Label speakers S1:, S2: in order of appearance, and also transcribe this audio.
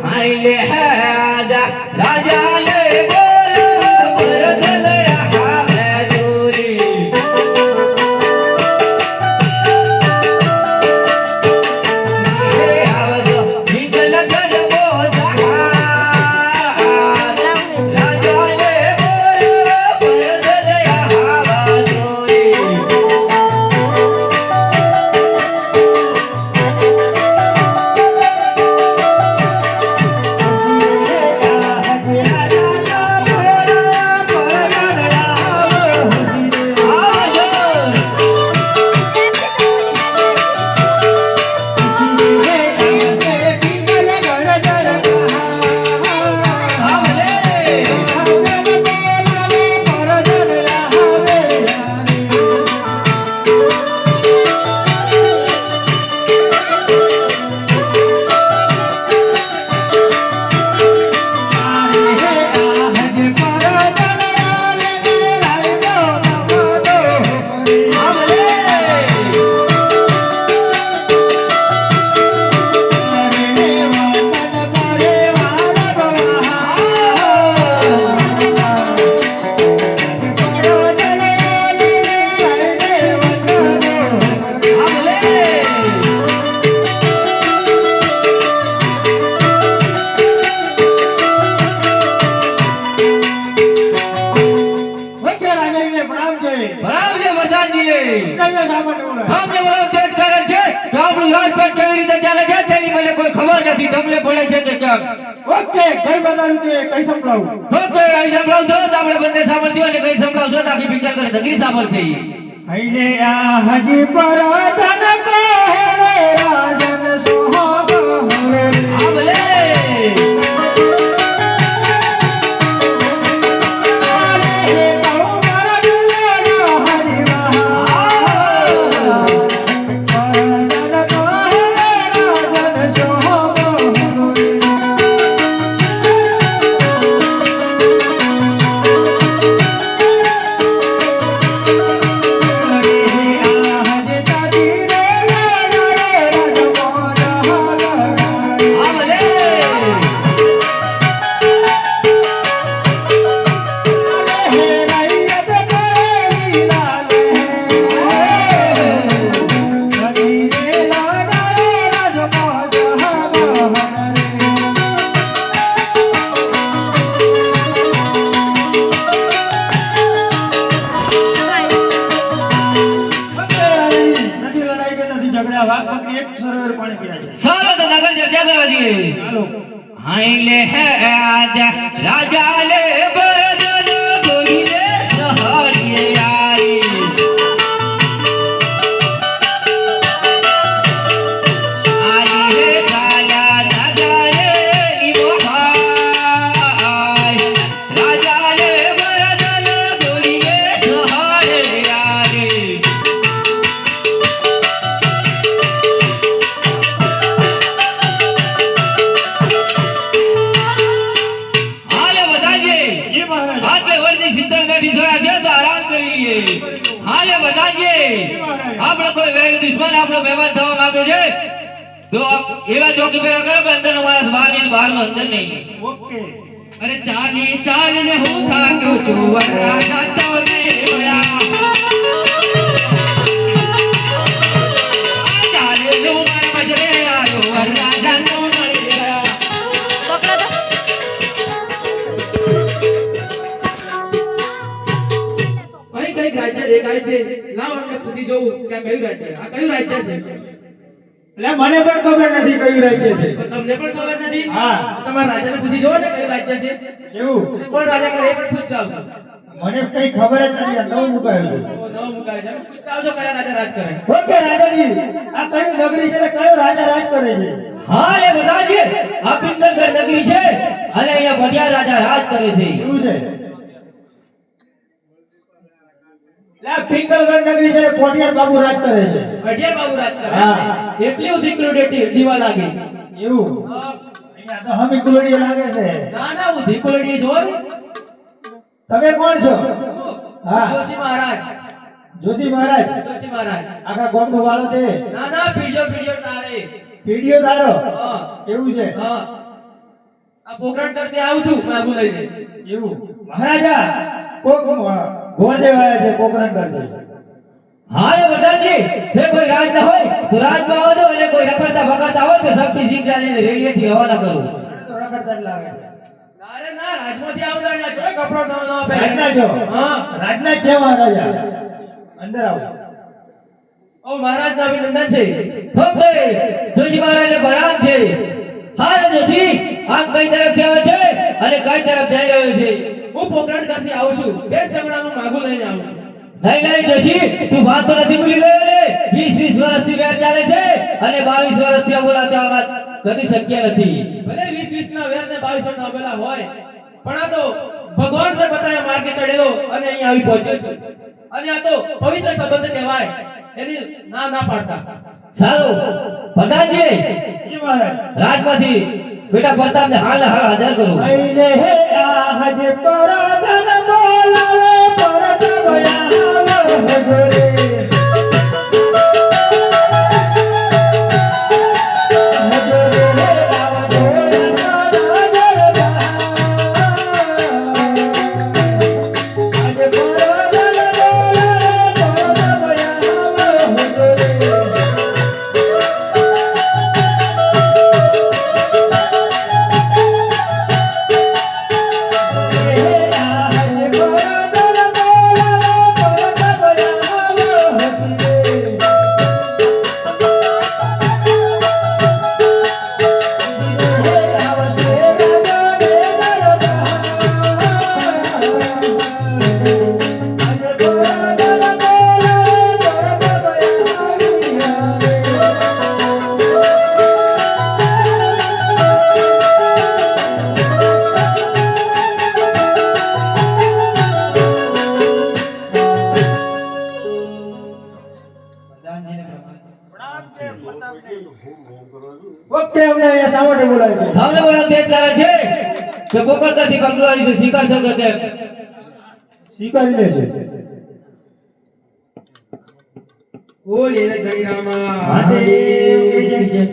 S1: हाइले राजा राजा ले बोलो बरदल यहाँ दूरी ये आवाज़ निकल कर बोला राजा ले बोलो बरदल यहाँ दूरी તમને પડે છે કે કેમ
S2: ઓકે કઈ બતાડું કે કઈ સંભળાવું
S1: ઓકે કઈ સંભળાવ તો આપણે બંને સાંભળજો અને કઈ સંભળાવશો તો આખી પિક્ચર કરે નગરી સાંભળશે
S2: હૈલે આ હજી પર ધન કો હે રાજન સોહબ હરે
S1: આબલે हाइले राजा राजा ले बरदल गोहिले सहारिये आई आई हे साला राजा ले निभाई राजा ले बरदल गोहिले सहारिये आई हाले बताइए આપણે કોઈ વેગ દુશ્મન આપણો મહેમાન થવા માંગો છે તો એવા ચોકી પર કરો કે અંદરનો માણસ બહાર ને બહારનો અંદર નહીં
S2: ઓકે
S1: અરે ચાલી ચાલીને હું થાક્યો છું રાજા તો ને બોયા ચાલે લો મારા મજરે આયો રાજા નો મળી ગયા પકડો તો અહીં કઈ રાજ્ય દેખાય છે લાવ મને પૂછી જોઉં કે કયું રાજ્ય આ કયું રાજ્ય છે
S2: એટલે મને પણ ખબર નથી કયું રાજ્ય છે
S1: તમે
S3: તમને પણ ખબર નથી?
S2: હા.
S3: તમારા રાજાને પૂછી જોવો ને કયું રાજ્ય છે.
S2: એવું
S3: અને કોણ રાજા કરે એ પણ પૂછતા આવજો.
S2: મને કઈ ખબર જ નથી આ નવું મુકાયું છે
S3: ઓ, નવો મુકાય છે. પૂછતા આવજો કયા રાજા રાજ કરે.
S2: ઓકે રાજાજી આ કઈ નગરી છે ને કયો રાજા રાજ કરે છે
S1: હા લે બધાજી આ પિંગલગઢ નગરી છે અને અહીંયા ભટિયાર રાજા રાજ કરે છે.
S2: એવું છે લા પિંગલગઢ નગરી છે પોટિયાર બાબુ રાજ કરે છે
S3: અઢિયાર બાબુ રાજ કરે.
S2: હા.
S3: એટલી ઉધી ક્રુડેટી દીવા લાગે.
S2: એવું
S3: હા.
S2: અહીંયા તો હમી કુલડી લાગે છે
S3: ના ના ઉધી ક્રુડેટી જો ને.
S2: તમે કોણ છો હા.
S3: જોશી મહારાજ.
S2: જોશી મહારાજ
S3: જોશી મહારાજ.
S2: આખા ગામનો વાળો તે
S3: ના ના પીડિયો તારે.
S2: વિડિયો તારો
S3: હા.
S2: એવું છે
S3: હા. આ પોકરણ કરતી આવું છું માગુ લઈને.
S2: એવું મહારાજા કોક ગોળે વાયા છે કોકરણ કરજે
S1: હા લે બધાજી જે કોઈ રાજ ના હોય તો રાજમાં આવો છો અને કોઈ રખડતા ભગાતા હોય તો સબથી શિક્ષા લઈને રેડિયેથી રવાના કરો.
S2: મને તો રખડતા જ લાગે છે
S3: અરે ના રાજમાંથી આવતા ને જો કપડો નવો પહેરે.
S2: રાજના છો
S3: હા.
S2: રાજના જ છે મહારાજા અંદર આવો
S3: ઓ મહારાજ નું અભિનંદન છે.
S1: ઓકે જોશી મહારાજને પ્રણામ છે. હા રે જોશી આમ કઈ તરફ આવે છે અને કઈ તરફ જઈ રહ્યો છે?
S3: હું પોકરણ કરતી આવું છું. બે છગડાનું માગું લઈને આવું છું.
S1: નહીં નહીં જોશી તું વાત તો નથી ભૂલી ગયો ને 20 વર્ષથી વેર ચાલે છે અને 22 વર્ષથી બોલાતો આ વાત કદી શક્ય નથી.
S3: ભલે 20 ના વેર ને 22 ના પેલા હોય પણ આ તો ભગવાન ને બતાવ્યા માર્ગે ચડેલો અને અહીં આવી પહોંચ્યો છું. અને આ તો પવિત્ર સંબંધ કહેવાય. એની ના ના પાડતા.
S1: સારું પ્રધાનજી
S2: જી મહારાજ
S1: રાજમાંથી બેટા પ્રતાપને હાલ હાજર કરો.
S2: આઈને હે આજ પરદન બોલાવે પરદ ભયાવે હજરે ઓકે અમને અહીંયા શા માટે બોલાવ્યું છે
S1: તમને બોલા તે કારણ છે કે પોકરણથી પગલું આવી છે શિકાર સંગતે
S2: સ્વીકારી લે છે
S3: ઓ લીલા ઘડી રામા.
S2: મહાદેવ કી જય.